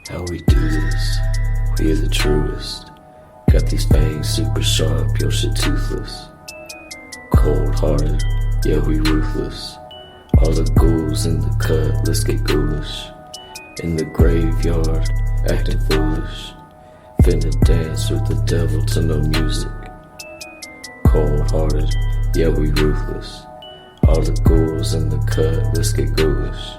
How we do this, we are the truest. Got these fangs super sharp, your shit toothless. Cold-hearted, yeah we ruthless. All the ghouls in the cut, let's get ghoulish. In the graveyard, acting foolish. Finna dance with the devil to no music. Cold-hearted, yeah we ruthless. All the ghouls in the cut, let's get ghoulish.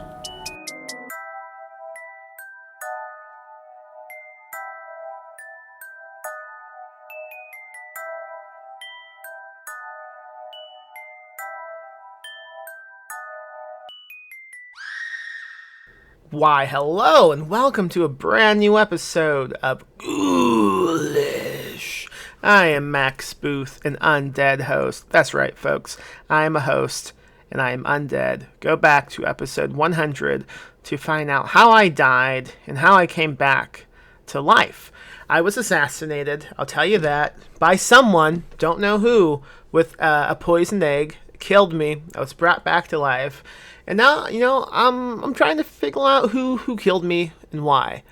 Why, hello, and welcome to a brand new episode of Ghoulish. I am Max Booth, an undead host. That's right, folks. I am a host, and I am undead. Go back to episode 100 to find out how I died and how I came back to life. I was assassinated, I'll tell you that, by someone, don't know who, with a poisoned egg. Killed me. I was brought back to life. And now, I'm trying to figure out who killed me and why.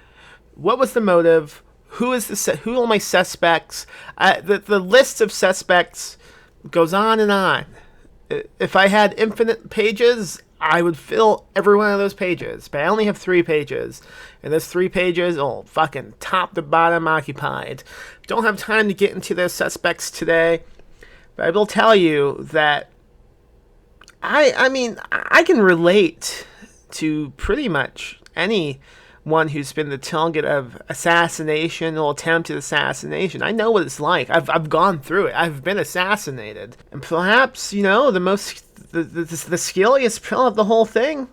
What was the motive? Who are my suspects? The list of suspects goes on and on. If I had infinite pages, I would fill every one of those pages. But I only have 3 pages. And those 3 pages, fucking top to bottom occupied. Don't have time to get into those suspects today. But I will tell you that I can relate to pretty much anyone who's been the target of assassination or attempted assassination. I know what it's like. I've gone through it. I've been assassinated. And perhaps, the scariest part of the whole thing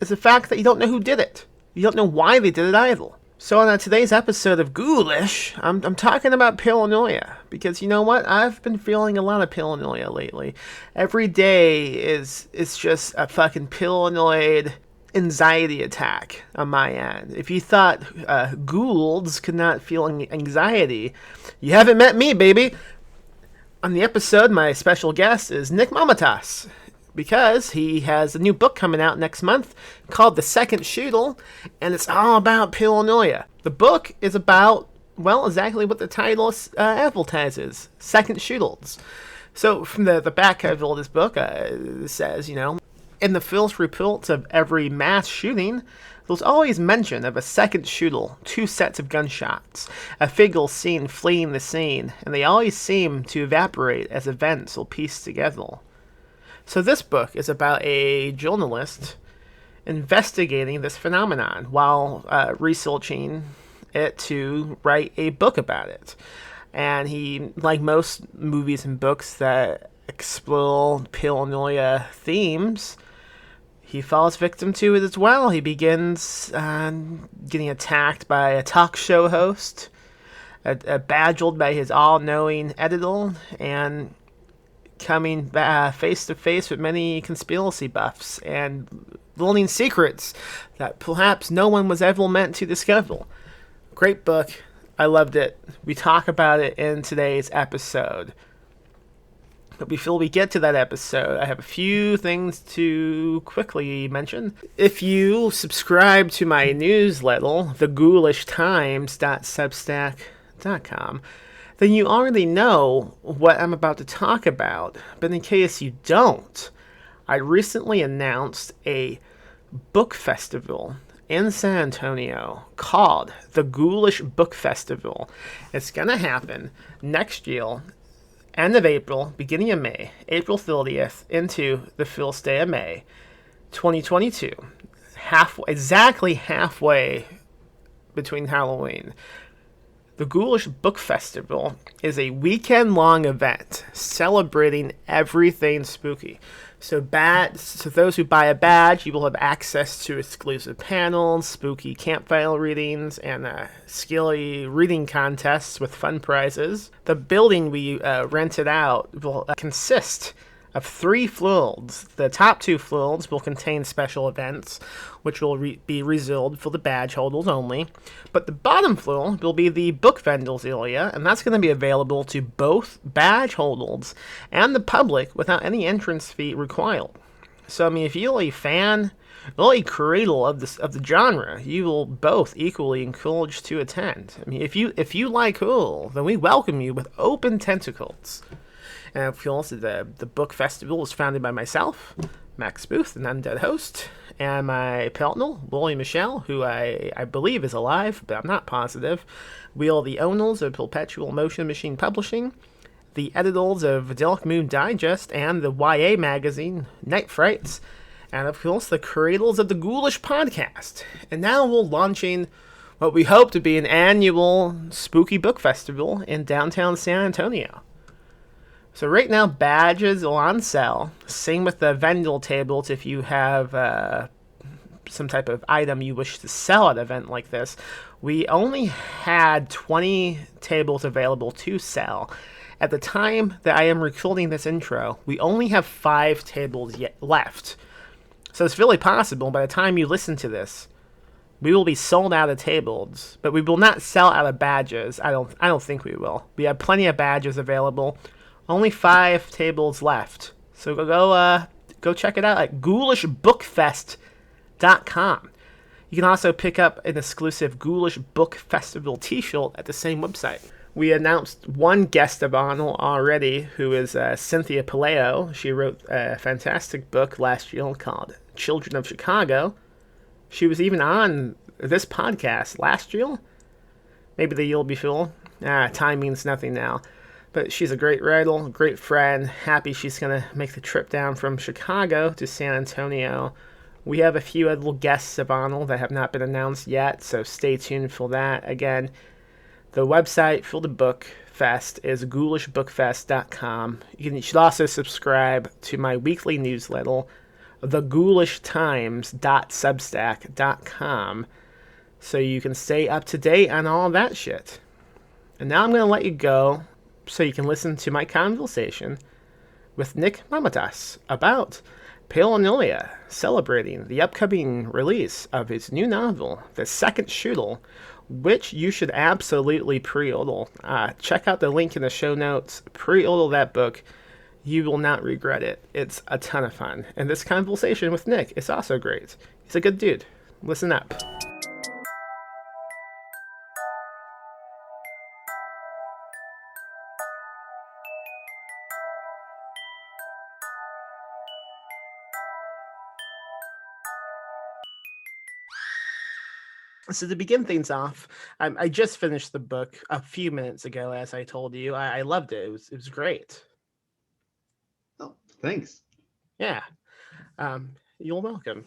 is the fact that you don't know who did it. You don't know why they did it either. So on today's episode of Ghoulish, I'm talking about paranoia, because you know what? I've been feeling a lot of paranoia lately. Every day is just a fucking paranoid anxiety attack on my end. If you thought ghouls could not feel anxiety, you haven't met me, baby. On the episode, my special guest is Nick Mamatas, because he has a new book coming out next month called The Second Shootle, and it's all about paranoia. The book is about, exactly what the title advertises, Second Shootles. So from the back cover of this book, it says, in the first reports of every mass shooting, there's always mention of a second shootle, 2 sets of gunshots, a figure seen fleeing the scene, and they always seem to evaporate as events are pieced together. So this book is about a journalist investigating this phenomenon while researching it to write a book about it. And he, like most movies and books that explore paranoia themes, he falls victim to it as well. He begins getting attacked by a talk show host, badgered by his all-knowing editor, and coming face to face with many conspiracy buffs and learning secrets that perhaps no one was ever meant to discover. Great book. I loved it. We talk about it in today's episode. But before we get to that episode, I have a few things to quickly mention. If you subscribe to my newsletter, theGhoulishTimes.substack.com, then you already know what I'm about to talk about. But in case you don't, I recently announced a book festival in San Antonio called the Ghoulish Book Festival. It's going to happen next year, end of April, beginning of May, April 30th into the first day of May, 2022. Exactly halfway between Halloween. The Ghoulish Book Festival is a weekend-long event celebrating everything spooky. So those who buy a badge, you will have access to exclusive panels, spooky campfire readings, and skilly reading contests with fun prizes. The building we rented out will consist of 3 floors. The top 2 floors will contain special events, which will be reserved for the badge holders only. But the bottom floor will be the book vendors area, and that's going to be available to both badge holders and the public without any entrance fee required. So, if you're a fan really cradle of the genre, you will both equally encouraged to attend. I mean, if you like Ghoul, then we welcome you with open tentacles. And of course, the book festival was founded by myself, Max Booth, an undead host, and my partner, Willie Michelle, who I believe is alive, but I'm not positive. We are the owners of Perpetual Motion Machine Publishing, the editors of Dark Moon Digest and the YA magazine Night Frights, and of course the creators of the Ghoulish podcast. And now we're launching what we hope to be an annual spooky book festival in downtown San Antonio. So right now, badges are on sale. Same with the vendor tables if you have some type of item you wish to sell at an event like this. We only had 20 tables available to sell. At the time that I am recording this intro, we only have 5 tables yet left. So it's really possible by the time you listen to this, we will be sold out of tables, but we will not sell out of badges. I don't think we will. We have plenty of badges available. Only 5 tables left. So go check it out at ghoulishbookfest.com. You can also pick up an exclusive Ghoulish Book Festival t-shirt at the same website. We announced one guest of honor already, who is Cynthia Paleo. She wrote a fantastic book last year called Children of Chicago. She was even on this podcast last year. Maybe the year before. Time means nothing now. But she's a great writer, great friend. Happy she's going to make the trip down from Chicago to San Antonio. We have a few other guests of honor that have not been announced yet, so stay tuned for that. Again, the website for the book fest is ghoulishbookfest.com. You should also subscribe to my weekly newsletter, theghoulishttimes.substack.com, so you can stay up to date on all that shit. And now I'm going to let you go so you can listen to my conversation with Nick Mamatas about Paranoia, celebrating the upcoming release of his new novel, The Second Shooter, which you should absolutely pre-order. Check out the link in the show notes. Pre-order that book. You will not regret it. It's a ton of fun. And this conversation with Nick is also great. He's a good dude. Listen up. So to begin things off, I just finished the book a few minutes ago, as I told you. I loved it. It was great. Oh, thanks. Yeah, you're welcome.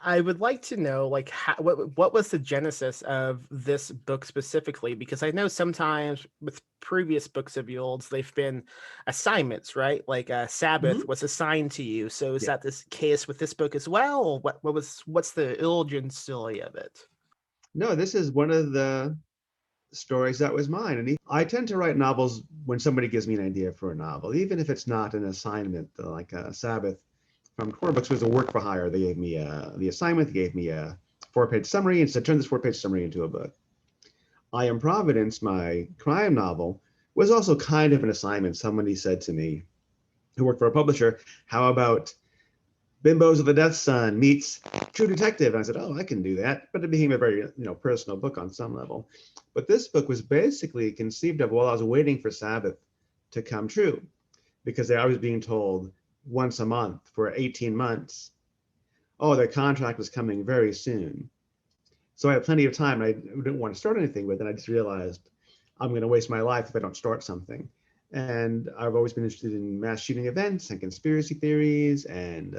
I would like to know, like, what was the genesis of this book specifically? Because I know sometimes with previous books of yours, they've been assignments, right? Like Sabbath was assigned to you. So is that this case with this book as well, or what's the origin story of it? No, this is one of the stories that was mine. And I tend to write novels when somebody gives me an idea for a novel, even if it's not an assignment, like a Sabbath from Corner Books was a work for hire. They gave me the assignment, they gave me a 4-page summary, and said, turn this 4-page summary into a book. I Am Providence, my crime novel, was also kind of an assignment. Somebody said to me, who worked for a publisher, how about Bimbos of the Death Sun meets True Detective? And I said, oh, I can do that. But it became a very personal book on some level. But this book was basically conceived of while I was waiting for Sabbath to come true, because I was being told once a month for 18 months, oh, their contract was coming very soon. So I had plenty of time. I didn't want to start anything with it. I just realized I'm going to waste my life if I don't start something. And I've always been interested in mass shooting events and conspiracy theories and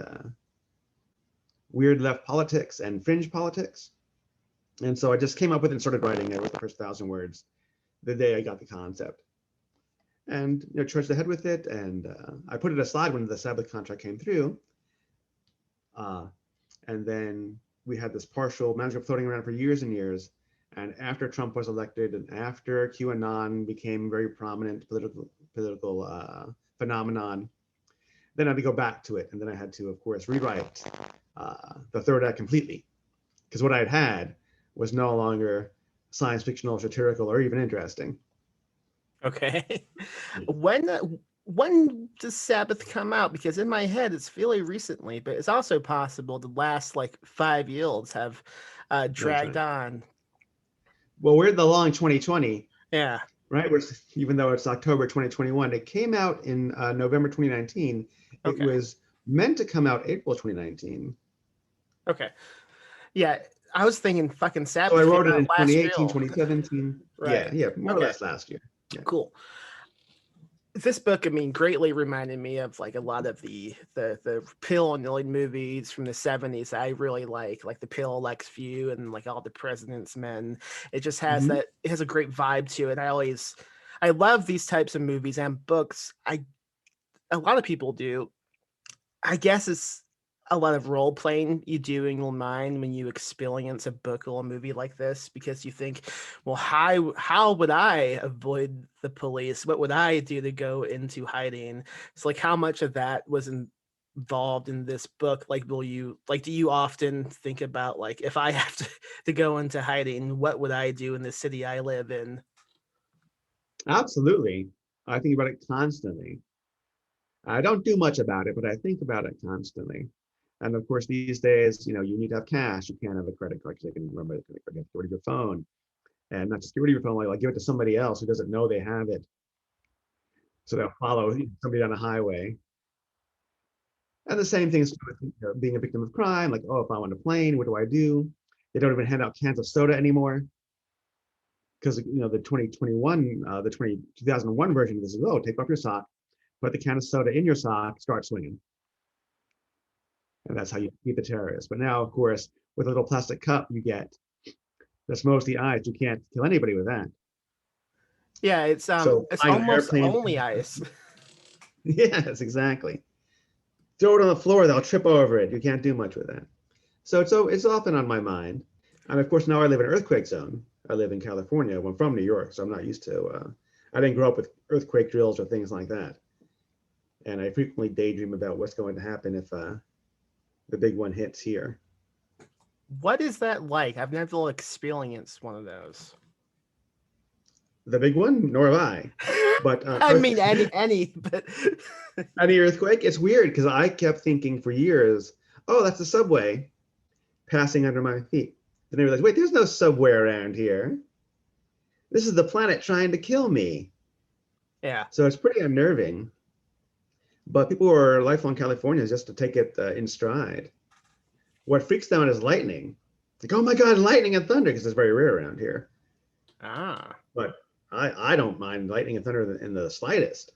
weird left politics and fringe politics. And so I just came up with it and started writing. I wrote the first 1,000 words the day I got the concept. And charged ahead with it, and I put it aside when the Sabbath contract came through. And then we had this partial manuscript floating around for years and years. And after Trump was elected, and after QAnon became a very prominent political phenomenon, then I had to go back to it. And then I had to, of course, rewrite the third act completely, because what I had was no longer science fictional, satirical, or even interesting. Okay. When when does Sabbath come out? Because in my head, it's fairly recently, but it's also possible the last like 5 years have That's dragged right. on. Well, we're in the long 2020, Yeah. right? Even though it's October 2021, it came out in November 2019. It Okay. was meant to come out April 2019. Okay. Yeah. I was thinking fucking So I Sabbath came wrote it in out last year. 2018, 2017. Right. Yeah, more or Okay. less last year. Yeah. Cool. This book, I mean, greatly reminded me of like a lot of the Pill and Lloyd movies from the 70s. I really like the Pill, Lex View, and like all the President's Men. It just has Mhm. that. It has a great vibe to it. I love these types of movies and books. A lot of people do. I guess it's a lot of role playing you do in your mind when you experience a book or a movie like this, because you think, well, how would I avoid the police? What would I do to go into hiding? It's like how much of that was involved in this book. Like, do you often think about like if I have to go into hiding, what would I do in the city I live in? Absolutely. I think about it constantly. I don't do much about it, but I think about it constantly. And of course, these days, you need to have cash. You can't have a credit card because they can remember the credit card. You have to get rid of your phone, and not just get rid of your phone, like give it to somebody else who doesn't know they have it. So they'll follow somebody down a highway. And the same thing is true with being a victim of crime. Like, oh, if I'm on a plane, what do I do? They don't even hand out cans of soda anymore because the 2021, the 2001 version of this is, oh, take off your sock, put the can of soda in your sock, start swinging. And that's how you beat the terrorists. But now, of course, with a little plastic cup you get that's mostly ice, you can't kill anybody with that. Yeah, So it's flying an almost airplane, only ice. yes, exactly. Throw it on the floor, they'll trip over it. You can't do much with that. So it's often on my mind. And of course, now I live in an earthquake zone. I live in California. I'm from New York, so I'm not used to. I didn't grow up with earthquake drills or things like that. And I frequently daydream about what's going to happen if the big one hits here. What is that like? I've never experienced one of those. The big one, nor have I. But I mean, but any earthquake, it's weird because I kept thinking for years, oh, that's the subway passing under my feet. Then I realized, wait, there's no subway around here. This is the planet trying to kill me. yeah, So it's pretty unnerving. But people who are lifelong Californians just to take it in stride. What freaks them out is lightning. Like, oh my God, lightning and thunder, because it's very rare around here. ah. But I don't mind lightning and thunder in the slightest.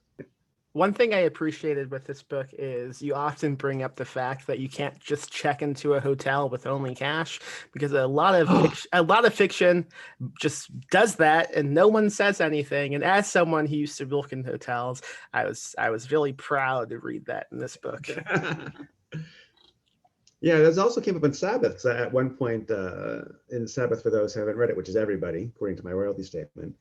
One thing I appreciated with this book is you often bring up the fact that you can't just check into a hotel with only cash, because a lot of fiction just does that and no one says anything. And as someone who used to work in hotels, I was really proud to read that in this book. Yeah, this also came up in Sabbath. Because at one point in Sabbath, for those who haven't read it, which is everybody, according to my royalty statement,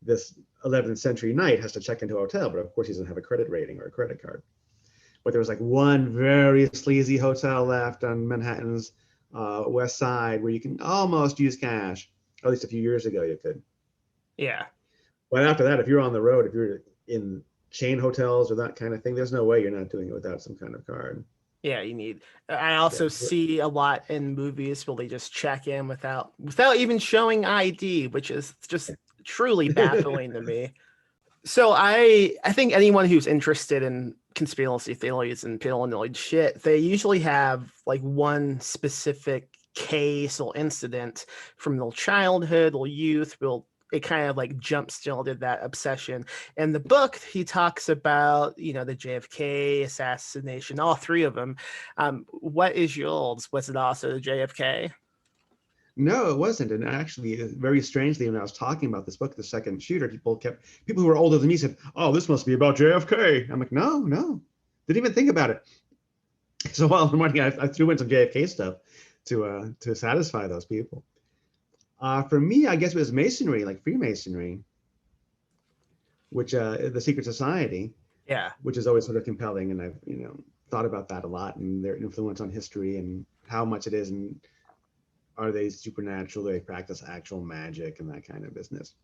this 11th century knight has to check into a hotel, but of course he doesn't have a credit rating or a credit card. But there was like one very sleazy hotel left on Manhattan's west side where you can almost use cash. At least a few years ago you could. Yeah. But after that, if you're on the road, if you're in chain hotels or that kind of thing, there's no way you're not doing it without some kind of card. Yeah, you need. I also see a lot in movies where they just check in without even showing ID, which is just truly baffling to me. So I think anyone who's interested in conspiracy theories and paranoid shit, they usually have like one specific case or incident from their childhood or youth will it kind of like jump started that obsession. In the book, he talks about, the JFK assassination, all three of them. What is yours? Was it also the JFK? No, it wasn't. And actually, very strangely, when I was talking about this book, The Second Shooter, people who were older than me said, oh, this must be about JFK. I'm like, no, didn't even think about it. So while in the morning, I threw in some JFK stuff to satisfy those people. For me, I guess it was Masonry, like Freemasonry, which the secret society, Yeah. which is always sort of compelling. And I've, thought about that a lot and their influence on history and how much it is. And are they supernatural? Do they practice actual magic and that kind of business?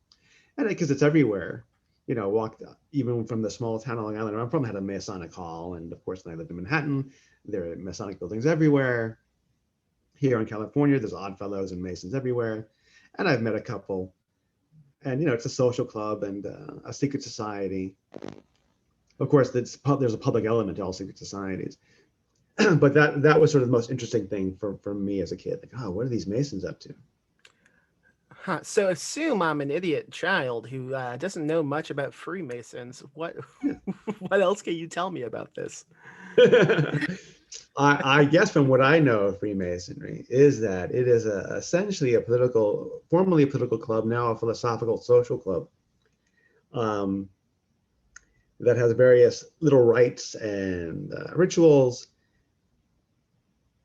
And because it's everywhere. walked even from the small town on Long Island I'm from had a Masonic hall, and of course when I lived in Manhattan, there are Masonic buildings everywhere. Here in California, there's Oddfellows and Masons everywhere, and I've met a couple. And it's a social club and a secret society. Of course, there's a public element to all secret societies, but that was sort of the most interesting thing for me as a kid. Like, oh, what are these Masons up to? Huh. So assume I'm an idiot child who doesn't know much about Freemasons. What what else can you tell me about this? I guess from what I know of Freemasonry is that it is essentially formerly a political club, now a philosophical social club, that has various little rites and rituals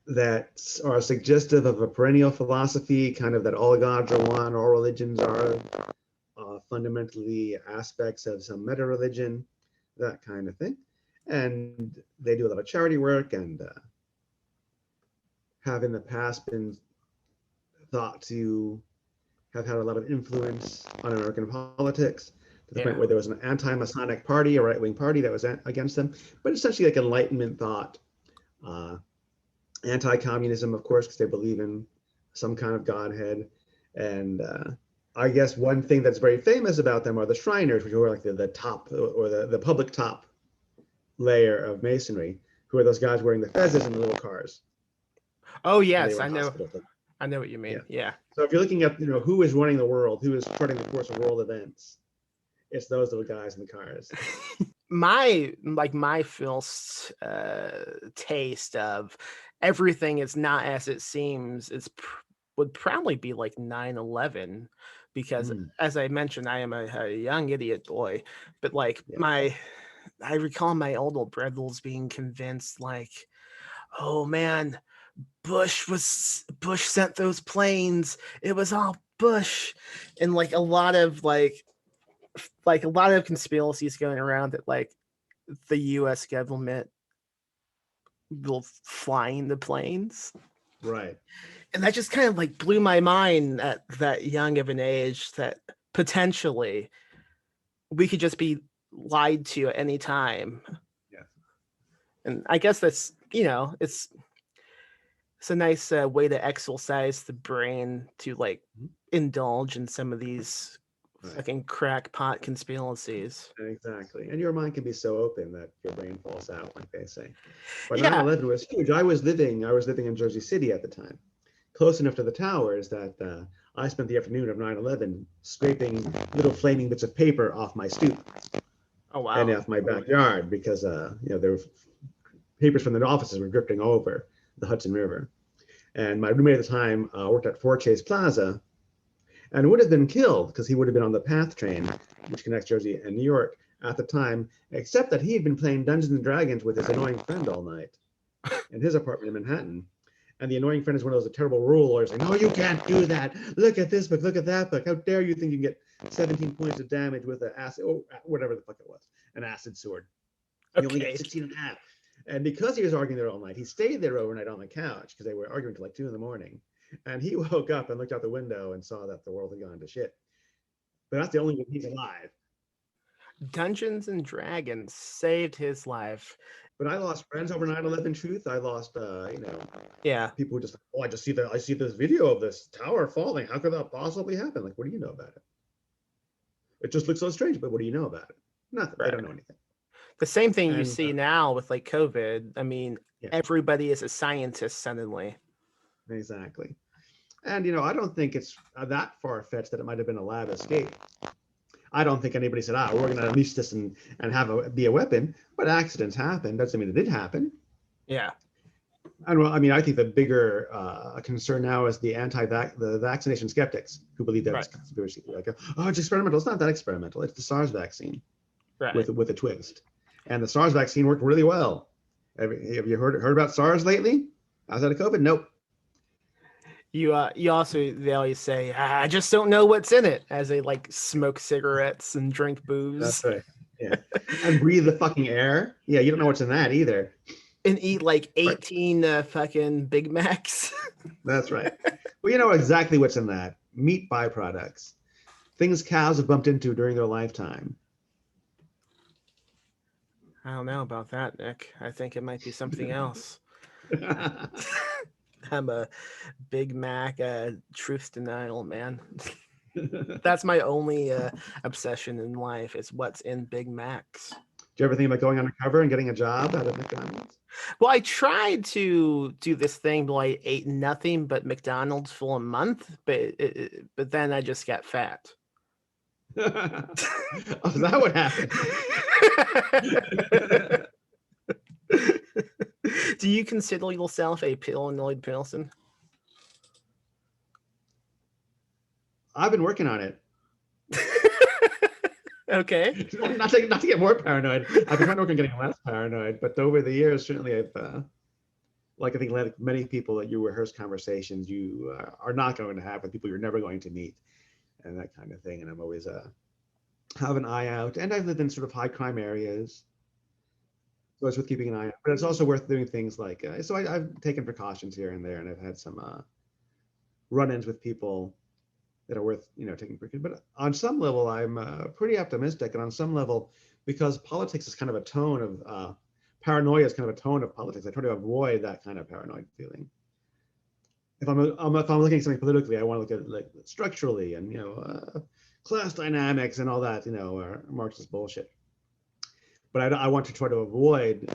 that are suggestive of a perennial philosophy, kind of that all gods are one, all religions are fundamentally aspects of some meta-religion, that kind of thing. And they do a lot of charity work and have in the past been thought to have had a lot of influence on American politics, to the point where there was an anti-Masonic party, a right-wing party that was against them, but essentially like Enlightenment thought, anti-communism, of course, because they believe in some kind of godhead. And I guess one thing that's very famous about them are the Shriners, which are like the top, or the public top layer of Masonry, who are those guys wearing the fezzes in the little cars. Oh yes, I know what you mean. Yeah. So if you're looking at who is running the world, who is charting the course of world events, it's those little guys in the cars. my first taste of everything is not as it seems would probably be like 9/11, because as I mentioned, I am a young idiot boy, but I recall my older brothers being convinced, like, oh man, Bush sent those planes. It was all Bush. And like a lot of conspiracies going around that like the US government will flying the planes. Right. And that just kind of like blew my mind at that young of an age, that potentially we could just be lied to at any time. Yeah. And I guess that's, it's a nice way to exercise the brain to like indulge in some of these fucking crackpot conspiracies. Exactly. And your mind can be so open that your brain falls out, like they say. But 9/11 was huge. I was living in Jersey City at the time, close enough to the towers that I spent the afternoon of 9/11 scraping little flaming bits of paper off my stoop. Oh wow. And off my backyard, because there were papers from the offices were drifting over the Hudson River. And my roommate at the time worked at Fort Chase Plaza, and would have been killed because he would have been on the PATH train, which connects Jersey and New York at the time, except that he had been playing Dungeons and Dragons with his annoying friend all night in his apartment in Manhattan. And the annoying friend is one of those terrible rulers, like, no, you can't do that. Look at this book, look at that book. How dare you think you can get 17 points of damage with an acid, whatever the fuck it was, an acid sword. You only get 16 and a half. And because he was arguing there all night, he stayed there overnight on the couch, because they were arguing till like 2 a.m. And he woke up and looked out the window and saw that the world had gone to shit. But that's the only reason he's alive. Dungeons and Dragons saved his life. But I lost friends over 9/11 truth. I lost, people who just, I see this video of this tower falling. How could that possibly happen? Like, what do you know about it? It just looks so strange, but what do you know about it? Nothing. Right. They don't know anything. The same thing you see now with like COVID. I mean, everybody is a scientist suddenly. Exactly. And, I don't think it's that far-fetched that it might have been a lab escape. I don't think anybody said, we're going to unleash this and have be a weapon. But accidents happen. Doesn't mean it did happen. Yeah. And well, I mean, I think the bigger concern now is the vaccination skeptics who believe that it's conspiracy. Like, it's experimental. It's not that experimental. It's the SARS vaccine with a twist. And the SARS vaccine worked really well. Have you heard about SARS lately? Outside of COVID? Nope. They always say, I just don't know what's in it, as they like smoke cigarettes and drink booze. That's right. Yeah. And breathe the fucking air. Yeah, you don't know what's in that either. And eat like 18 fucking Big Macs. That's right. Well, you know exactly what's in that. Meat byproducts. Things cows have bumped into during their lifetime. I don't know about that, Nick. I think it might be something else. I'm a Big Mac truth denial man. That's my only obsession in life is what's in Big Macs. Do you ever think about going undercover and getting a job out of McDonald's? Well, I tried to do this thing where I ate nothing but McDonald's for a month, but then I just got fat. Oh, is that what happened? Do you consider yourself a paranoid person? I've been working on it. Okay. Not to get more paranoid. I've been trying to work on getting less paranoid, but over the years, certainly I've, I think like many people that you rehearse conversations you are not going to have with people you're never going to meet and that kind of thing. And I'm always have an eye out. And I've lived in sort of high crime areas. So it's worth keeping an eye out. But it's also worth doing things like, I've taken precautions here and there, and I've had some run-ins with people that are worth taking precautions. But on some level, I'm pretty optimistic, and on some level, because politics is kind of a tone of paranoia is kind of a tone of politics. I try to avoid that kind of paranoid feeling. If I'm looking at something politically, I want to look at it like structurally and class dynamics and all that Marxist bullshit. But I want to try to avoid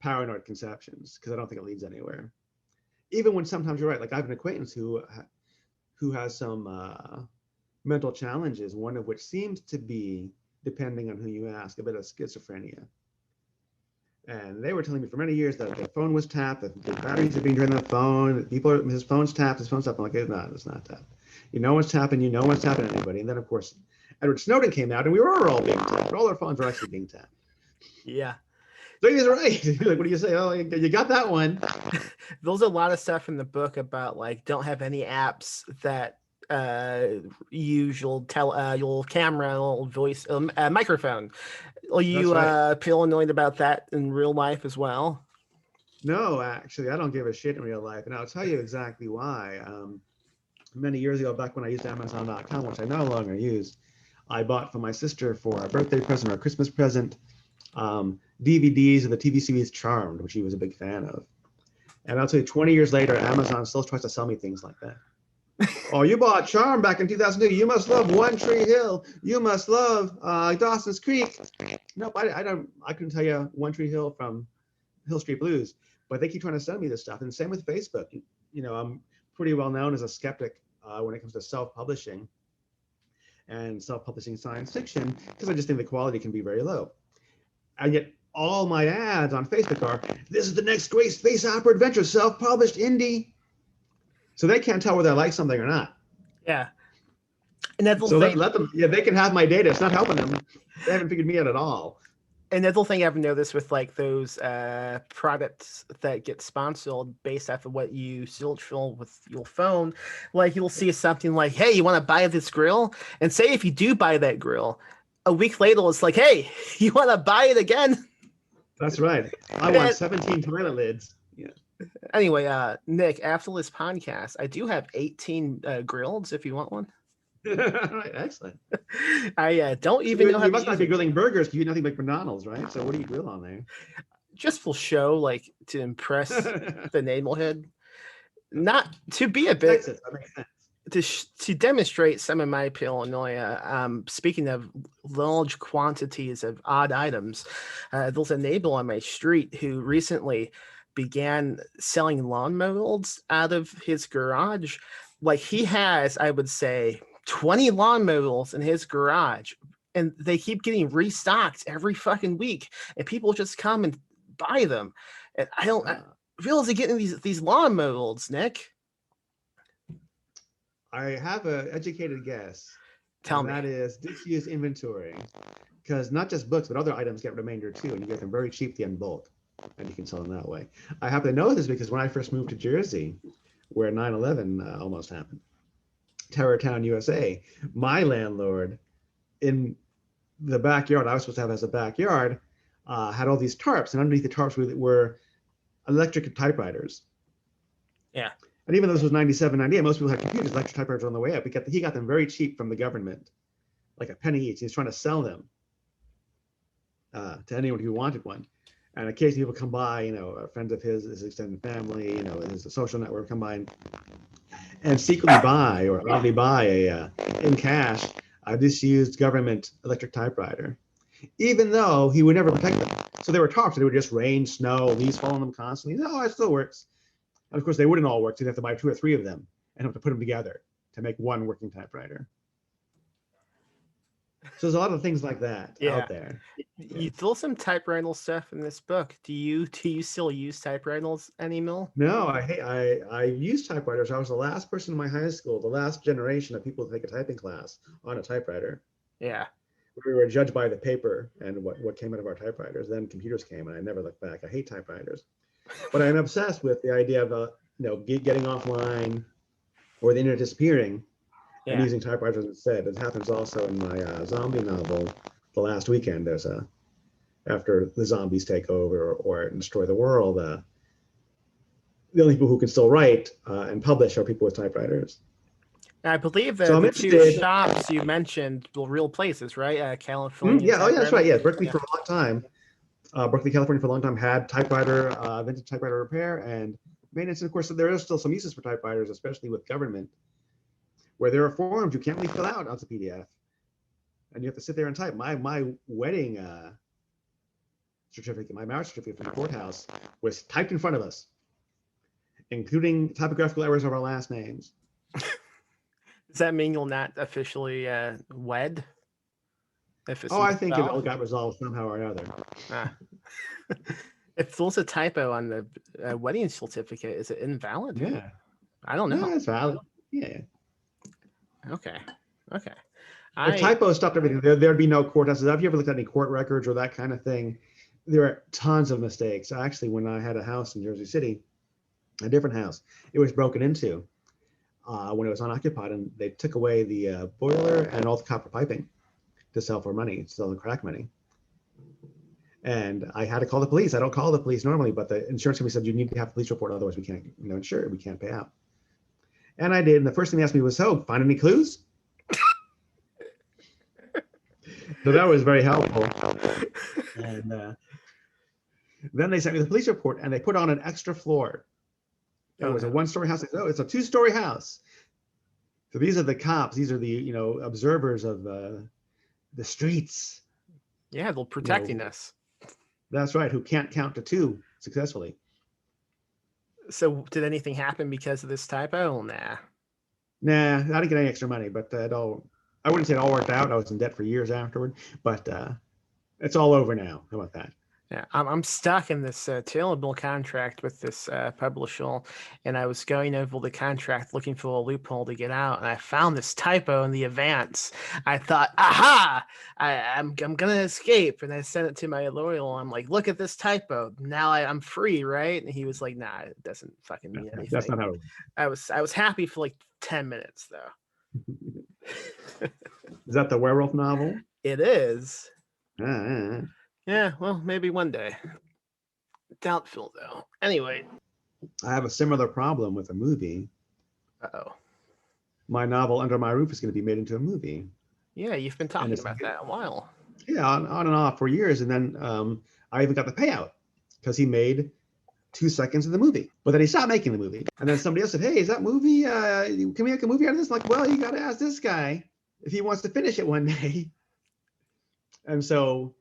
paranoid conceptions because I don't think it leads anywhere. Even when sometimes you're right. Like I have an acquaintance who has some mental challenges, one of which seems to be, depending on who you ask, a bit of schizophrenia. And they were telling me for many years that their phone was tapped, that the batteries are being drained on the phone, his phone's tapped. I'm like, it's not tapped. No one's tapping anybody. And then, of course, Edward Snowden came out, and we were all being tapped. All our phones were actually being tapped. Yeah. So he's right. Like, what do you say? Oh, you got that one. There's a lot of stuff in the book about like don't have any apps that use your camera or voice microphone. Are you paranoid about that in real life as well? No, actually, I don't give a shit in real life, and I'll tell you exactly why. Many years ago, back when I used Amazon.com, which I no longer use, I bought for my sister for a birthday present or a Christmas present DVDs of the TV series Charmed, which she was a big fan of. And I'll tell you, 20 years later, Amazon still tries to sell me things like that. Oh, you bought Charmed back in 2002. You must love One Tree Hill. You must love Dawson's Creek. Nope, I don't. I couldn't tell you One Tree Hill from Hill Street Blues, but they keep trying to sell me this stuff. And same with Facebook. I'm pretty well known as a skeptic when it comes to self-publishing and self-publishing science fiction because I just think the quality can be very low. And yet all my ads on Facebook are, this is the next great space opera adventure, self-published indie. So they can't tell whether I like something or not. Yeah. And that's so let them, they can have my data. It's not helping them. They haven't figured me out at all. Another thing I've noticed with like those products that get sponsored based off of what you search for with your phone, like you'll see something like, hey, you want to buy this grill? And say if you do buy that grill, a week later it's like, hey, you want to buy it again? That's right. I want 17 toilet lids. Yeah. Anyway, Nick, after this podcast, I do have 18 grills if you want one. Right, excellent. I don't even know how you must not be grilling burgers. You eat nothing like McDonald's, right? So what do you grill on there? Just for show, like to impress the neighborhood. Not to be a bit Texas, that makes sense. to demonstrate some of my paranoia. Speaking of large quantities of odd items, there's a neighbor on my street who recently began selling lawn mowers out of his garage. Like he has, I would say, 20 lawn mowers in his garage, and they keep getting restocked every fucking week, and people just come and buy them. And I don't realize they're getting these lawn mowers, Nick. I have an educated guess. Tell me. That is disuse inventory, because not just books, but other items get remainder too, and you get them very cheaply in bulk, and you can sell them that way. I happen to know this because when I first moved to Jersey, where 9/11 almost happened, Terrortown, USA, my landlord in the backyard I was supposed to have as a backyard had all these tarps, and underneath the tarps were electric typewriters. Yeah. And even though this was 97, 98, most people had computers, electric typewriters on the way up. He got them very cheap from the government, like a penny each. He's trying to sell them. to anyone who wanted one. And occasionally people come by, friends of his extended family, his social network come by and secretly buy or oddly buy in cash a disused government electric typewriter, even though he would never protect them. So they were tough. So they would just rain, snow, leaves fall on them constantly. No, it still works. And of course, they wouldn't all work. So you'd have to buy 2 or 3 of them and have to put them together to make one working typewriter. So there's a lot of things like that out there. You throw some typewriter stuff in this book. Do you still use typewriters anymore? No, I used typewriters. I was the last person in my high school, the last generation of people to take a typing class on a typewriter. Yeah. We were judged by the paper and what came out of our typewriters. Then computers came, and I never looked back. I hate typewriters, but I'm obsessed with the idea of getting offline or the internet disappearing. And using typewriters instead. It happens also in my zombie novel, The Last Weekend. There's after the zombies take over or destroy the world, the only people who can still write and publish are people with typewriters. I believe that the 2 shops you mentioned were real places, right? California. That's right. Yeah, Berkeley for a long time. Berkeley, California for a long time had vintage typewriter repair and maintenance. And of course, there are still some uses for typewriters, especially with government, where there are forms you can't really fill out onto PDF, and you have to sit there and type. My wedding certificate, my marriage certificate from the courthouse was typed in front of us, including typographical errors of our last names. Does that mean you'll not officially wed? I think it all got resolved somehow or another. If there's a typo on the wedding certificate, is it invalid? Yeah. I don't know. No, it's valid. Yeah. Okay. If typos stopped everything, there'd be no courthouses. Have you ever looked at any court records or that kind of thing? There are tons of mistakes. Actually, when I had a house in Jersey City, a different house, it was broken into when it was unoccupied, and they took away the boiler and all the copper piping to sell the crack money. And I had to call the police. I don't call the police normally, but the insurance company said you need to have a police report, otherwise we can't insure it. We can't pay out. And I did. And the first thing they asked me was, find any clues? So that was very helpful. And then they sent me the police report, and they put on an extra floor. It was a 1-story house. It's a 2-story house. So these are the cops. These are the observers of the streets. Yeah, they're protecting us. That's right. Who can't count to 2 successfully. So did anything happen because of this typo? Nah, I didn't get any extra money, but I wouldn't say it all worked out. I was in debt for years afterward, but it's all over now. How about that? Yeah, I'm stuck in this tailorable contract with this publisher, and I was going over the contract looking for a loophole to get out, and I found this typo in the advance. I thought, aha, I'm gonna escape, and I sent it to my lawyer. I'm like, look at this typo. Now I'm free, right? And he was like, nah, it doesn't fucking mean anything. That's not how it works. I was happy for like 10 minutes though. Is that the werewolf novel? It is. Ah. Yeah, well, maybe one day. Doubtful, though. Anyway. I have a similar problem with a movie. Uh-oh. My novel, Under My Roof, is going to be made into a movie. Yeah, you've been talking about that a while. Yeah, on and off for years. And then I even got the payout because he made 2 seconds of the movie. But then he stopped making the movie. And then somebody else said, hey, is that movie, can we make a movie out of this? I'm like, well, you got to ask this guy if he wants to finish it one day. And so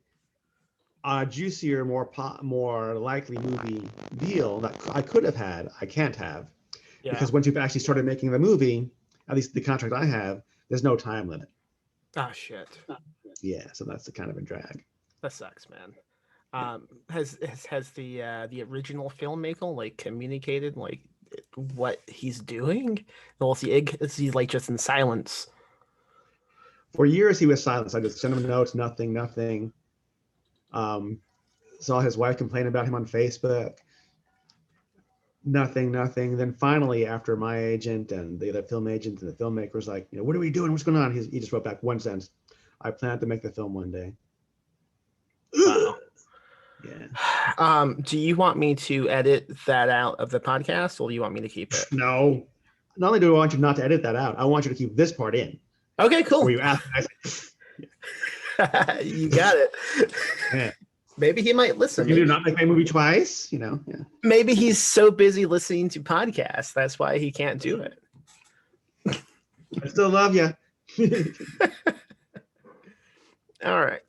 juicier, more likely movie deal that I could have had, I can't have. Yeah. Because once you've actually started making the movie, at least the contract I have, there's no time limit. Oh, shit. Yeah, so that's the kind of a drag. That sucks, man. Has the original filmmaker like communicated like what he's doing? Or is he like just in silence? For years he was silent. I just sent him notes, nothing. Saw his wife complain about him on Facebook. Nothing. Then finally, after my agent and the other film agent and the filmmaker was like, what are we doing? What's going on? He just wrote back one sentence. I plan to make the film one day. Wow. Yeah. Do you want me to edit that out of the podcast, or do you want me to keep it? No. Not only do I want you not to edit that out, I want you to keep this part in. Okay, cool. Where you ask, You got it. Yeah. Maybe he might listen. Can you not make my movie twice? Yeah. Maybe he's so busy listening to podcasts. That's why he can't do it. I still love you. All right.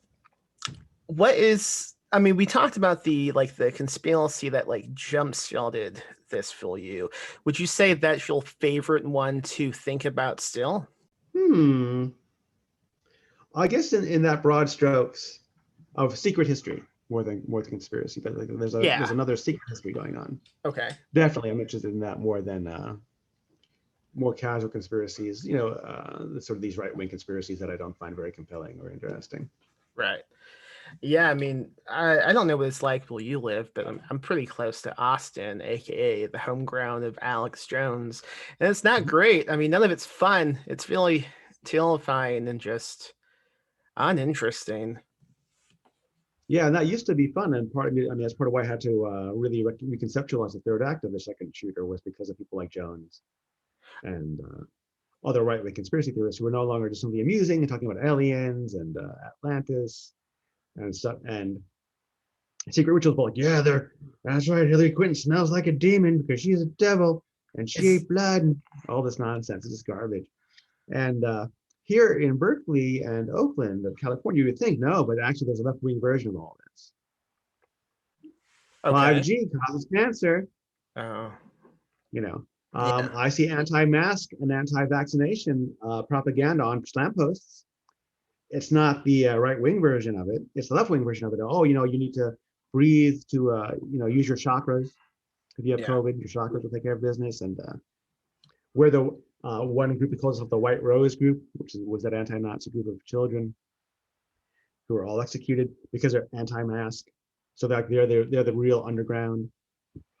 We talked about the conspiracy that jump started this for you. Would you say that's your favorite one to think about still? I guess in that broad strokes of secret history more than conspiracy, but there's another secret history going on. Okay. Definitely, I'm interested in that more than more casual conspiracies. Sort of these right-wing conspiracies that I don't find very compelling or interesting. Right. Yeah, I don't know what it's like where you live, but I'm pretty close to Austin, aka the home ground of Alex Jones, and it's not great. None of it's fun. It's really terrifying and just uninteresting. Yeah, and that used to be fun, and that's part of why I had to really reconceptualize the third act of the second shooter was because of people like Jones and other right-wing conspiracy theorists who were no longer just simply amusing and talking about aliens and Atlantis and stuff and secret rituals. Like, yeah, that's right, Hillary Clinton smells like a demon because she's a devil and she ate blood and all this nonsense. It's just garbage. And here in Berkeley and Oakland of California, you would think no, but actually there's a left-wing version of all this. Okay. 5G causes cancer. Oh. I see anti-mask and anti-vaccination propaganda on slam posts. It's not the right-wing version of it. It's the left-wing version of it. Oh, you need to breathe to, use your chakras. If you have COVID, your chakras will take care of business. And we're the one group that calls itself the White Rose group, which was that anti-Nazi group of children who were all executed because they're anti-mask. So they're the real underground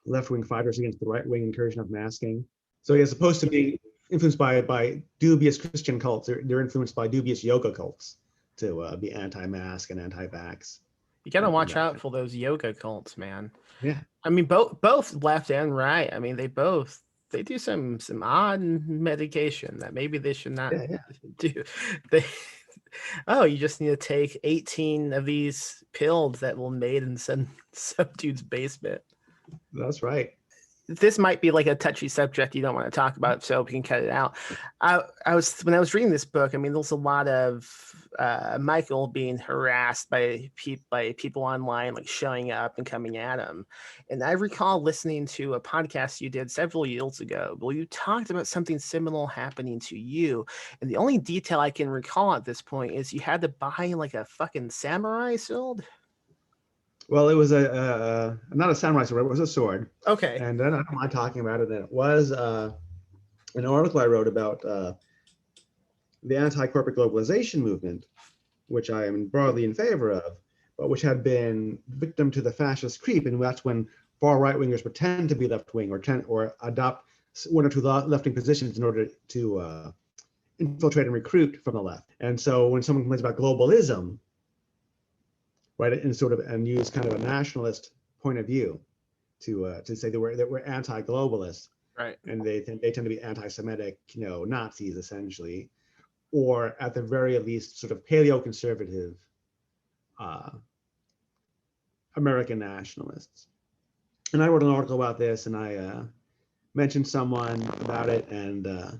left-wing fighters against the right-wing incursion of masking. So as opposed to being influenced by dubious Christian cults, they're influenced by dubious yoga cults to be anti-mask and anti-vax. You gotta watch out for those yoga cults, man. Yeah. Both left and right. They do some odd medication that maybe they should not do. You just need to take 18 of these pills that were made in some dude's basement. That's right. This might be a touchy subject you don't want to talk about, so we can cut it out. When I was reading this book, there's a lot of Michael being harassed by people online, showing up and coming at him. And I recall listening to a podcast you did several years ago where you talked about something similar happening to you. And the only detail I can recall at this point is you had to buy a fucking samurai sword. Well, it was not a samurai sword, it was a sword. Okay. And then I don't mind talking about it. And it was an article I wrote about the anti-corporate globalization movement, which I am broadly in favor of, but which had been victim to the fascist creep. And that's when far right-wingers pretend to be left-wing or adopt one or two left-wing positions in order to infiltrate and recruit from the left. And so when someone complains about globalism, right, and use kind of a nationalist point of view to say that we're anti-globalist, right? And they tend to be anti-Semitic, Nazis essentially, or at the very least, sort of paleo-conservative American nationalists. And I wrote an article about this, and I mentioned someone about it, and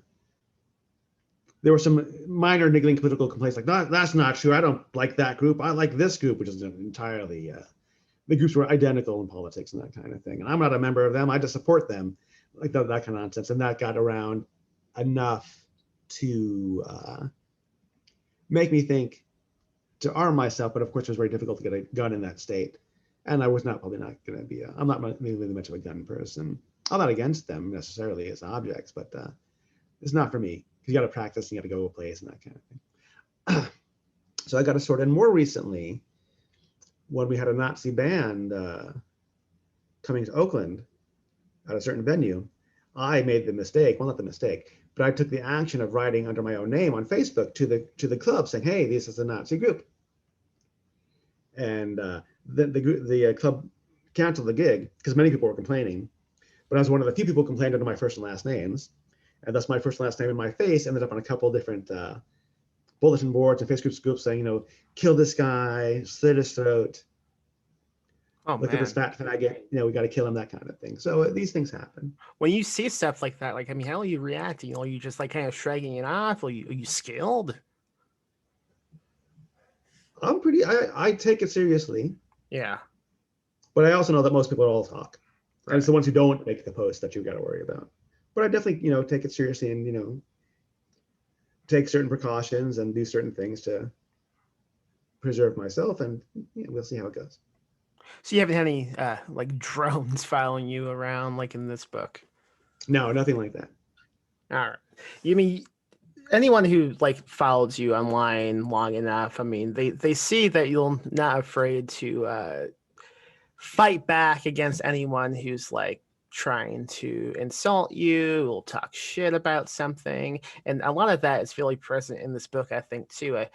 there were some minor niggling political complaints, like, that's not true. I don't like that group. I like this group, which is entirely, the groups were identical in politics and that kind of thing. And I'm not a member of them. I just support them, like that kind of nonsense. And that got around enough to make me think to arm myself. But of course, it was very difficult to get a gun in that state. And I was probably not going to be, I'm not really much of a gun person. I'm not against them necessarily as objects, but it's not for me. You got to practice, you got to go to a place and that kind of thing. So I got a sword. And more recently, when we had a Nazi band coming to Oakland at a certain venue, I made the mistake, well, not the mistake, but I took the action of writing under my own name on Facebook to the club saying, hey, this is a Nazi group. And the club canceled the gig because many people were complaining, but I was one of the few people who complained under my first and last names. And thus my first and last name and my face ended up on a couple different bulletin boards and Facebook groups saying, kill this guy, slit his throat, Oh look at man. this fat faggot, we got to kill him, that kind of thing. So these things happen. When you see stuff like that, like, I mean, how are you reacting? Are you just like kind of shrugging it off? Are you skilled? I take it seriously, Yeah. but I also know that most people all talk. Right. And it's the ones who don't make the post that you've got to worry about. But I definitely, take it seriously and, take certain precautions and do certain things to preserve myself, and we'll see how it goes. So you haven't had any like drones following you around like in this book? No, nothing like that. All right. You mean anyone who like follows you online long enough, I mean, they see that you're not afraid to fight back against anyone who's like trying to insult you or talk shit about something. And a lot of that is really present in this book, I think, too. I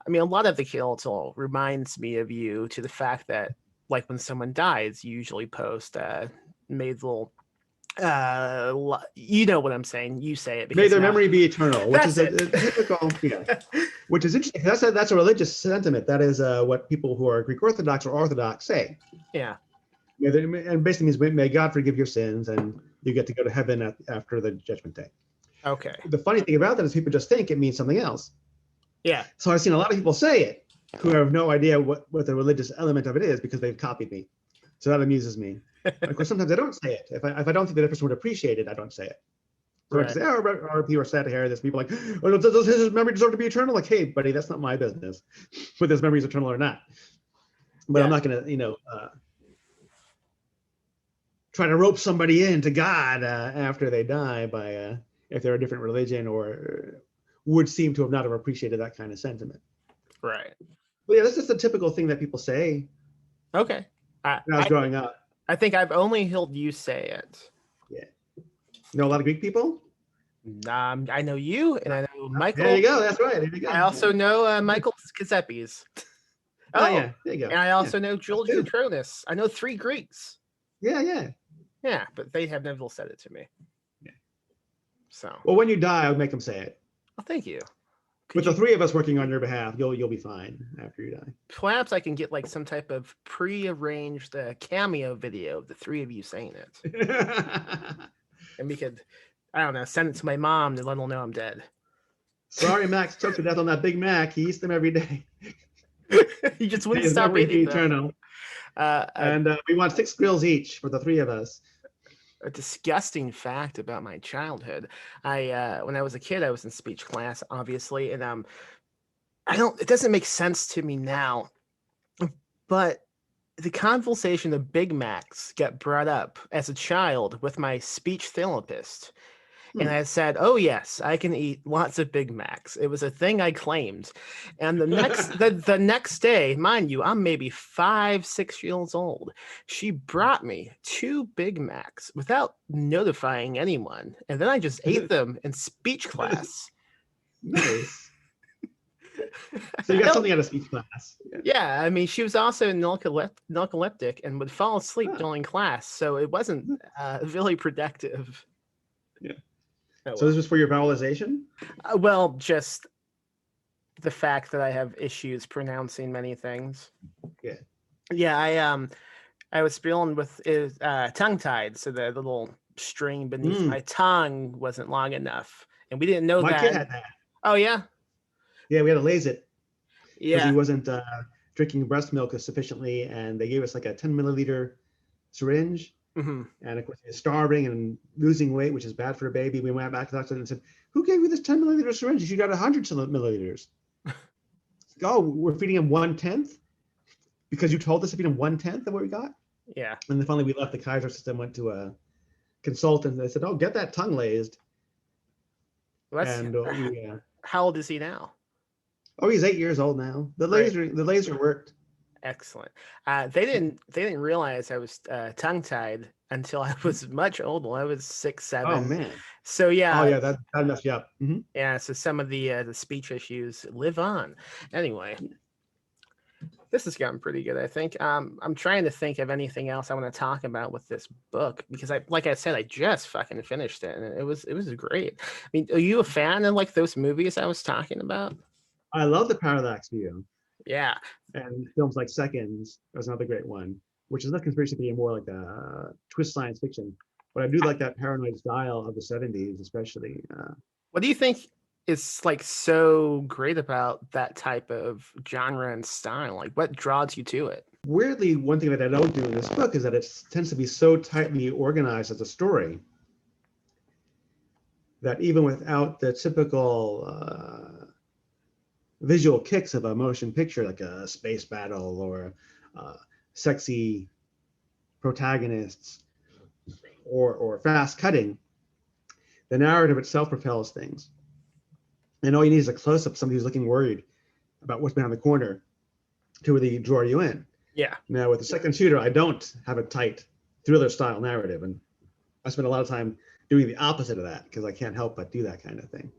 mean, a lot of the Kyoto reminds me of you, to the fact that, like, when someone dies, you usually post made little, you know what I'm saying. You say it. May their memory be eternal, which is a typical, which is interesting. That's a religious sentiment. That is what people who are Greek Orthodox or Orthodox say. Yeah. And basically means, may God forgive your sins and you get to go to heaven after the judgment day. Okay. The funny thing about that is people just think it means something else. Yeah. So I've seen a lot of people say it who have no idea what the religious element of it is, because they've copied me. So that amuses me. Of course, sometimes I don't say it. If I don't think that person would appreciate it, I don't say it. So I can say, or people are sad to hear this. People are like, oh, does his memory deserve to be eternal? Like, hey, buddy, that's not my business, whether his memory is eternal or not. But I'm not going to, try to rope somebody into God after they die by if they're a different religion or would seem to have not have appreciated that kind of sentiment. Right. But yeah, that's just a typical thing that people say. Okay. When I was growing up. I think I've only heard you say it. Yeah. You know a lot of Greek people? I know you, and I know Michael. There you go. That's right. There you go. I also know Michael Kazepis. Oh, yeah. There you go. And I also know Jules Cronus. I know 3 Greeks. Yeah. Yeah, but they have never said it to me. Yeah. So. Well, when you die, I'll make them say it. Well, thank you. With the 3 of us working on your behalf, you'll be fine after you die. Perhaps I can get like some type of pre-arranged cameo video of the 3 of you saying it. And we could, I don't know, send it to my mom to let her know I'm dead. Sorry, Max choked to death on that Big Mac. He eats them every day. He just wouldn't stop eating them. Eternal. And we want 6 grills each for the 3 of us. A disgusting fact about my childhood. When I was a kid, I was in speech class, obviously, and it doesn't make sense to me now, but the conversation of Big Macs got brought up as a child with my speech therapist. And I said, oh, yes, I can eat lots of Big Macs. It was a thing I claimed. And the next day, mind you, I'm maybe 5, 6 years old. She brought me 2 Big Macs without notifying anyone. And then I just ate them in speech class. Nice. So you got something out of speech class. Yeah, I mean, she was also narcoleptic and would fall asleep during class. So it wasn't really productive. Yeah. So this was for your vowelization? Well, just the fact that I have issues pronouncing many things. Yeah. Yeah, I was feeling with tongue-tied, so the little string beneath my tongue wasn't long enough, and we didn't know that. My kid had that. Oh yeah. Yeah, we had to lase it. Yeah. Because he wasn't drinking breast milk sufficiently, and they gave us like a 10 milliliter syringe. Mm-hmm. And of course, he was starving and losing weight, which is bad for a baby. We went back to the doctor and said, who gave you this 10 milliliter syringe? You got 100 milliliters. Oh, we're feeding him 1/10 because you told us to feed him 1/10 of what we got? Yeah. And then finally we left the Kaiser system, went to a consultant. They said, oh, get that tongue lazed. Well, and how old is he now? Oh, he's 8 years old now. The laser worked. Excellent. They didn't realize I was tongue-tied until I was much older. I was 6, 7. Oh man. So yeah. Oh yeah, that messed you up. Mm-hmm. Yeah. So some of the speech issues live on. Anyway, this has gotten pretty good, I think. I'm trying to think of anything else I want to talk about with this book because like I said, I just fucking finished it and it was great. I mean, are you a fan of like those movies I was talking about? I love the parallax view. Yeah. And films like Seconds was another great one, which is not conspiracy theory, more like a twist science fiction. But I do like that paranoid style of the 70s, especially. What do you think is like so great about that type of genre and style? Like, what draws you to it? Weirdly, one thing that I don't do in this book is that it tends to be so tightly organized as a story that even without the typical visual kicks of a motion picture, like a space battle or sexy protagonists or fast cutting, the narrative itself propels things. And all you need is a close-up of somebody who's looking worried about what's behind the corner to really draw you in. Yeah. Now, with the second shooter, I don't have a tight thriller-style narrative, and I spend a lot of time doing the opposite of that because I can't help but do that kind of thing.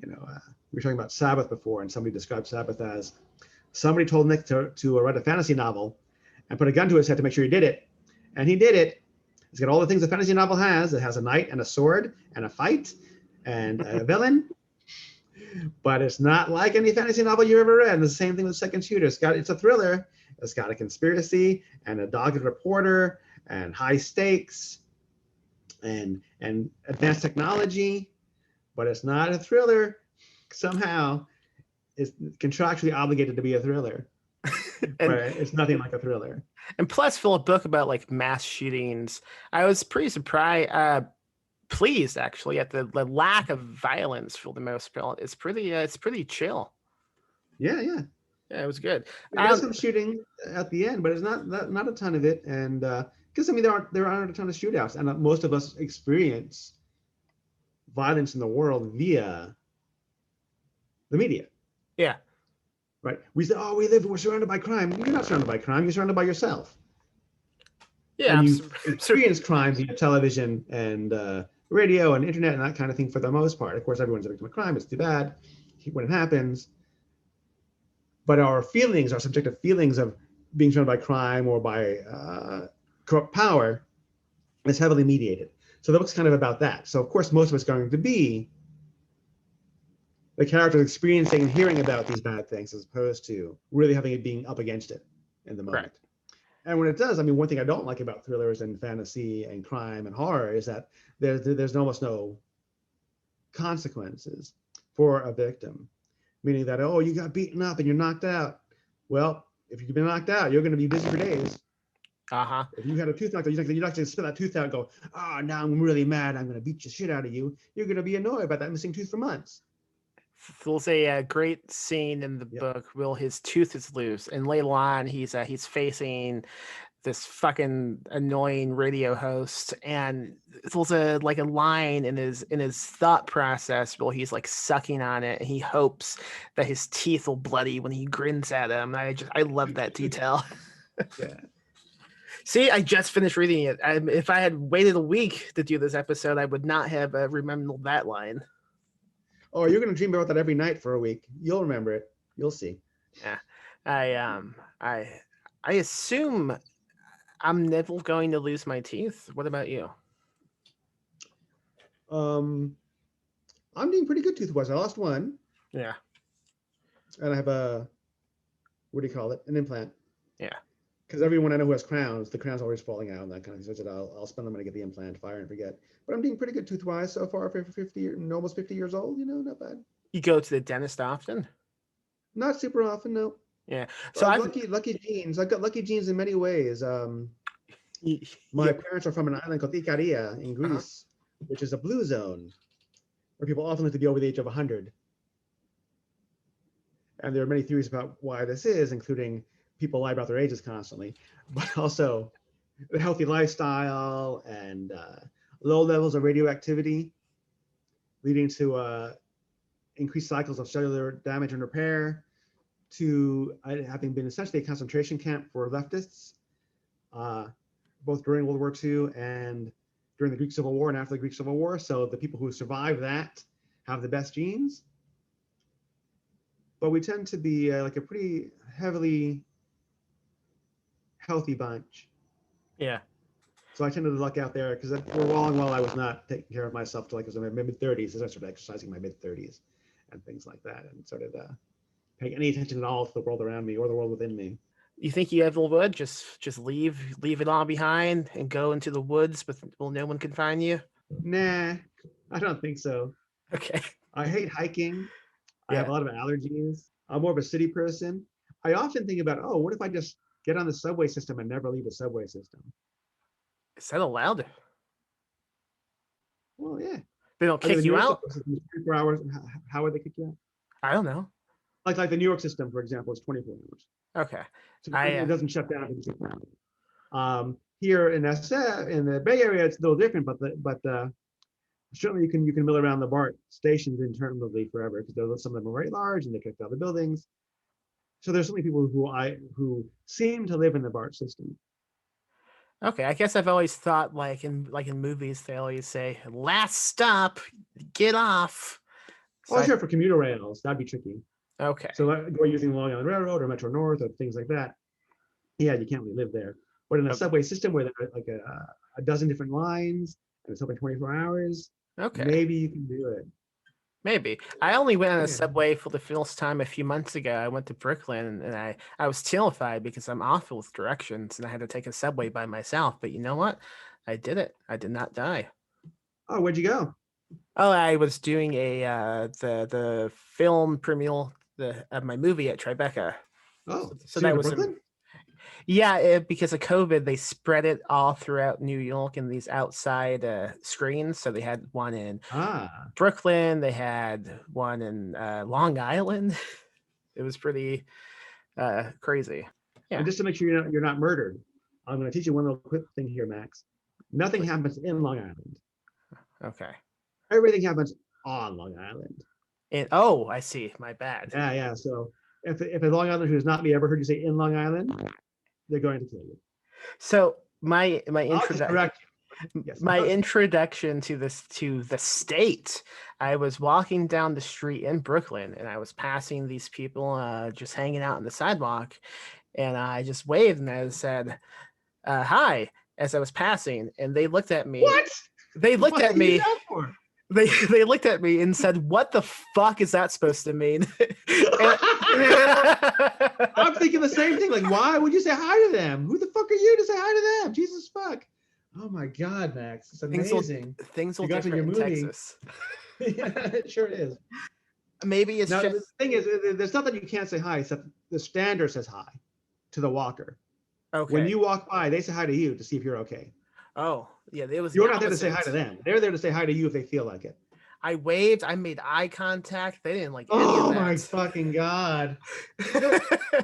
We were talking about Sabbath before, and somebody described Sabbath as somebody told Nick to write a fantasy novel and put a gun to his head to make sure he did it. And he did it. It's got all the things a fantasy novel has. It has a knight and a sword and a fight and a villain. But it's not like any fantasy novel you've ever read. And it's the same thing with Second Shooter. It's a thriller. It's got a conspiracy and a dogged reporter and high stakes and advanced technology. But it's not a thriller. Somehow, it's contractually obligated to be a thriller. But it's nothing like a thriller. And plus, for a book about like mass shootings, I was pretty surprised, pleased actually at the lack of violence for the most part. It's pretty chill. Yeah. Yeah, it was good. There's some shooting at the end, but it's not a ton of it. And because there aren't a ton of shootouts, and most of us experience violence in the world via the media. Yeah. Right. We say, we're surrounded by crime. You're not surrounded by crime. You're surrounded by yourself. Yeah. And you experience crime via television and radio and internet and that kind of thing for the most part. Of course, everyone's a victim of crime. It's too bad when it happens. But our subjective feelings of being surrounded by crime or by corrupt power is heavily mediated. So the book's kind of about that. So, of course, most of it's going to be the characters experiencing and hearing about these bad things as opposed to really having it being up against it in the moment. Right. And when it does, one thing I don't like about thrillers and fantasy and crime and horror is that there's almost no consequences for a victim, meaning that, you got beaten up and you're knocked out. Well, if you've been knocked out, you're going to be busy for days. Uh-huh. If you had a tooth knocked out, you're not going to spit that tooth out and go, now I'm really mad. I'm going to beat the shit out of you. You're going to be annoyed about that missing tooth for months. There's a great scene in the book where his tooth is loose, and later on he's facing this fucking annoying radio host, and there's a line in his thought process where he's like sucking on it, and he hopes that his teeth will bloody when he grins at him. I love that detail. Yeah. See, I just finished reading it. If I had waited a week to do this episode, I would not have remembered that line. Oh, you're going to dream about that every night for a week. You'll remember it. You'll see. Yeah. I assume I'm never going to lose my teeth. What about you? I'm doing pretty good tooth-wise. I lost one. Yeah. And I have what do you call it? An implant. Yeah. Because everyone I know who has crowns, the crown's always falling out and that kind of thing. So I said, I'll spend the money to get the implant, fire and forget. But I'm doing pretty good tooth-wise so far for almost 50 years old. Not bad. You go to the dentist often? Not super often, no. Yeah. So I've lucky genes. I've got lucky genes in many ways. My parents are from an island called Ikaria in Greece, which is a blue zone where people often live to be over the age of 100. And there are many theories about why this is, including people lie about their ages constantly, but also the healthy lifestyle and low levels of radioactivity leading to increased cycles of cellular damage and repair, to having been essentially a concentration camp for leftists, both during World War II and during the Greek Civil War and after the Greek Civil War. So the people who survived that have the best genes. But we tend to be like a pretty heavily healthy bunch. Yeah. So I tended to luck out there because for a long while I was not taking care of myself till I was in my mid-30s. As I started exercising in my mid-30s and things like that, and started pay any attention at all to the world around me or the world within me. You think you ever would just leave it all behind and go into the woods, but no one can find you? Nah, I don't think so. Okay. I hate hiking. I Yeah. have a lot of allergies. I'm more of a city person. I often think about, oh, what if I just get on the subway system and never leave the subway system? Is that allowed? Well, yeah. They don't I mean, kick the New you York out? system is 24 hours. How would they kick you out? I don't know. Like the New York system, for example, is 24 hours. Okay. So it doesn't shut down if you kick out. Here in SF, in the Bay Area, it's a little different, but certainly you can mill around the BART stations internally forever because some of them are very large and they connect to other buildings. So there's so many people who seem to live in the BART system. Okay, I guess I've always thought like in movies they always say last stop, get off. So Well, sure, for commuter rails, that'd be tricky. Okay. So we're using Long Island Railroad or Metro North or things like that. Yeah, you can't really live there. But in a subway system where there are like a dozen different lines and it's open 24 hours, Okay. maybe you can do it. Maybe. I only went on a subway for the first time a few months ago. I went to Brooklyn and I was terrified because I'm awful with directions and I had to take a subway by myself. But you know what? I did it. I did not die. Oh, where'd you go? Oh, I was doing the film premiere of my movie at Tribeca. Oh, so that was Brooklyn? Because of COVID, they spread it all throughout New York in these outside screens. So they had one in Brooklyn. They had one in Long Island. It was pretty crazy. Yeah. And just to make sure you're not murdered, I'm going to teach you one little quick thing here, Max. Nothing happens in Long Island. Okay. Everything happens on Long Island. And oh, I see. My bad. Yeah. So if a Long Islander who has not ever heard you say in Long Island, they're going to kill you. So my introduction to the state, I was walking down the street in Brooklyn and I was passing these people just hanging out on the sidewalk, and I just waved and I said hi as I was passing, and they looked at me. What? They looked at me. They looked at me and said, "What the fuck is that supposed to mean?" I'm thinking the same thing. Like, why would you say hi to them? Who the fuck are you to say hi to them? Jesus fuck! Oh my God, Max, it's amazing. Things will different in Texas. Yeah, it sure is. Maybe it's now, just the thing is, there's not that you can't say hi, except the standard says hi to the walker. Okay. When you walk by, they say hi to you to see if you're okay. Oh, yeah. You're not there to say hi to them. They're there to say hi to you if they feel like it. I waved. I made eye contact. They didn't like any of that. Oh my fucking God.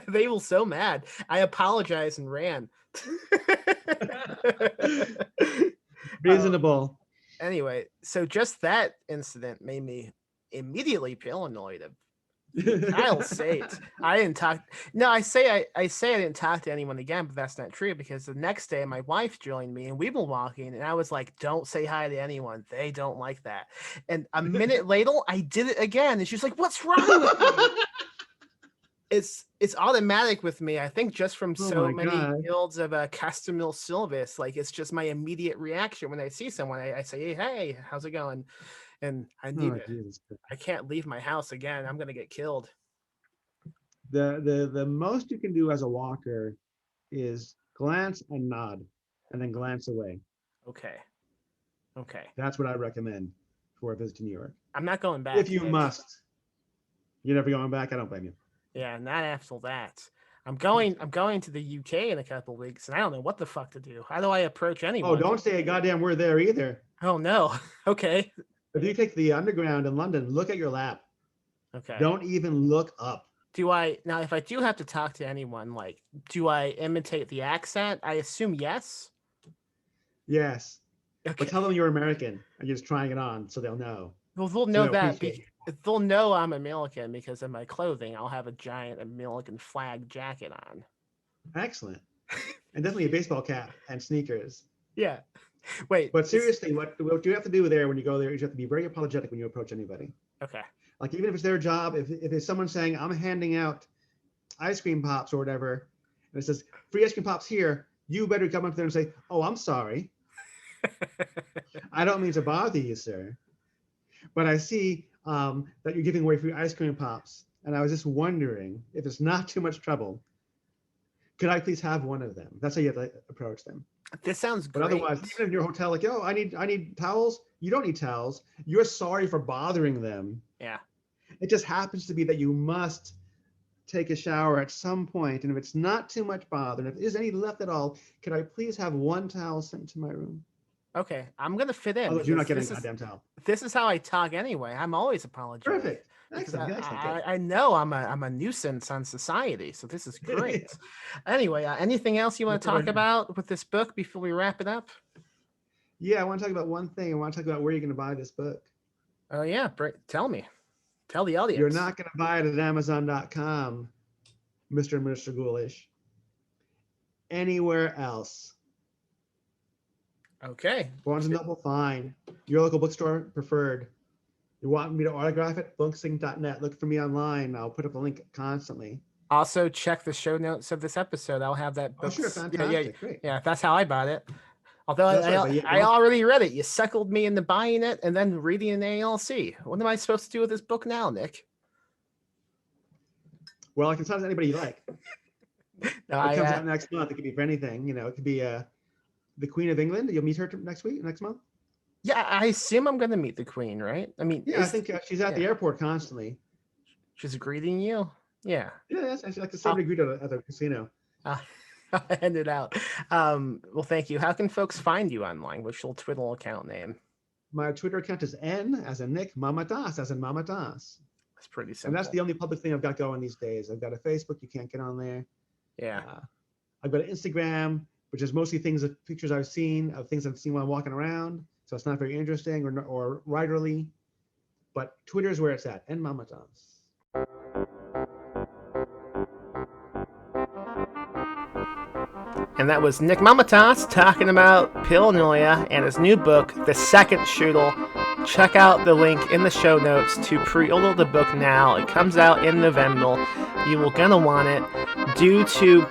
They were so mad. I apologized and ran. Reasonable. Anyway, so just that incident made me immediately paranoid of I'll say it. I didn't talk. No, I say I didn't talk to anyone again, but that's not true because the next day my wife joined me and we were walking and I was like, "Don't say hi to anyone. They don't like that." And a minute later, I did it again, and she's like, "What's wrong with me?" It's automatic with me. I think just from so many fields of customer service, like it's just my immediate reaction when I see someone. I say, "Hey, how's it going?" And I need I can't leave my house again. I'm gonna get killed. The most you can do as a walker is glance and nod, and then glance away. Okay. That's what I recommend for a visit to New York. I'm not going back. If you must. You're never going back? I don't blame you. Yeah, not after that. I'm going to the UK in a couple of weeks, and I don't know what the fuck to do. How do I approach anyone? Oh, don't say a goddamn word there either. Oh no. Okay. If you take the underground in London, look at your lap. Okay. Don't even look up. If I do have to talk to anyone, like, do I imitate the accent? I assume yes. Yes. Okay. But tell them you're American and you're just trying it on so they'll know. Well, they'll know that. They'll know I'm American because of my clothing. I'll have a giant American flag jacket on. Excellent. And definitely a baseball cap and sneakers. Yeah. Wait. But seriously, what you have to do there when you go there is you have to be very apologetic when you approach anybody. Okay. Like even if it's their job, if it's someone saying, "I'm handing out ice cream pops or whatever," and it says, "Free ice cream pops here," you better come up there and say, "Oh, I'm sorry. I don't mean to bother you, sir. But I see that you're giving away free ice cream pops and I was just wondering if it's not too much trouble. Could I please have one of them? That's how you have to approach them. This sounds But great. otherwise, even in your hotel, like, oh, I need towels. You don't need towels. You're sorry for bothering them. Yeah. It just happens to be that you must take a shower at some point, and if it's not too much bother, and if there's any left at all, could I please have one towel sent to my room? Okay, I'm gonna fit in. Otherwise, you're not because getting a goddamn towel. This is how I talk anyway. I'm always apologizing. Perfect. Excellent. Excellent. I know I'm a nuisance on society, so this is great. Anyway, anything else you want to talk about with this book before we wrap it up? Yeah, I want to talk about one thing. I want to talk about where you're going to buy this book. Oh yeah, tell me. Tell the audience. You're not going to buy it at Amazon.com, Mr. and Mr. Ghoulish. Anywhere else. Okay. Barnes & Noble, fine. Your local bookstore, preferred. You want me to autograph it? Booksync.net. Look for me online. I'll put up a link constantly. Also, check the show notes of this episode. I'll have that book. Oh, sure. Fantastic. Great. Yeah, that's how I bought it. Although I already read it. You suckled me into buying it and then reading an ALC. What am I supposed to do with this book now, Nick? Well, I can tell anybody you like. No, it comes out next month. It could be for anything. It could be the Queen of England. You'll meet her next month? Yeah, I assume I'm going to meet the Queen, right? I mean, yeah, I think she's at the airport constantly. She's greeting you? Yeah. Yeah, she's like the same greet at the casino. I'll end it out. Well, thank you. How can folks find you online? What's your Twitter account name? My Twitter account is N as in Nick, Mamatas as in Mamatas. That's pretty simple. And that's the only public thing I've got going these days. I've got a Facebook. You can't get on there. Yeah. I've got an Instagram, which is mostly pictures I've seen of things I've seen while I'm walking around. So it's not very interesting or writerly. But Twitter is where it's at. N Mamatas. And that was Nick Mamatas talking about Paranoia and his new book, The Second Strudel. Check out the link in the show notes to pre-order the book now. It comes out in November. You will gonna want it. Due to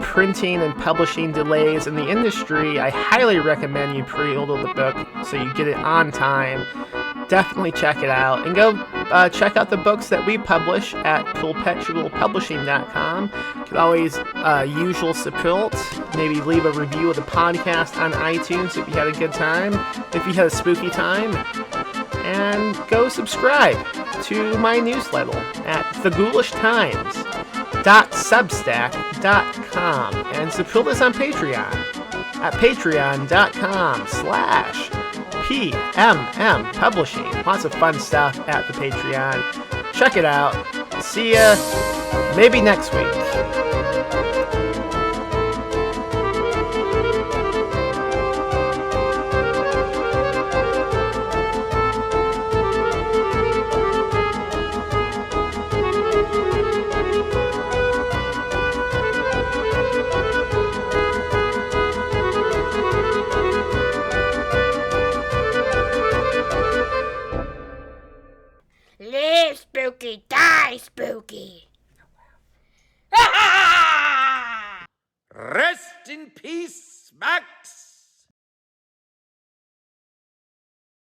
printing and publishing delays in the industry, I highly recommend you pre-order the book so you get it on time. Definitely check it out. And go check out the books that we publish at perpetualpublishing.com. You can always use your support. Maybe leave a review of the podcast on iTunes if you had a good time, if you had a spooky time. And go subscribe to my newsletter at theghoulishntimes.substack.com and support us on Patreon at patreon.com/PMM Publishing. Lots of fun stuff at the Patreon. Check it out. See ya maybe next week. Live spooky, die spooky. Rest in peace, Max.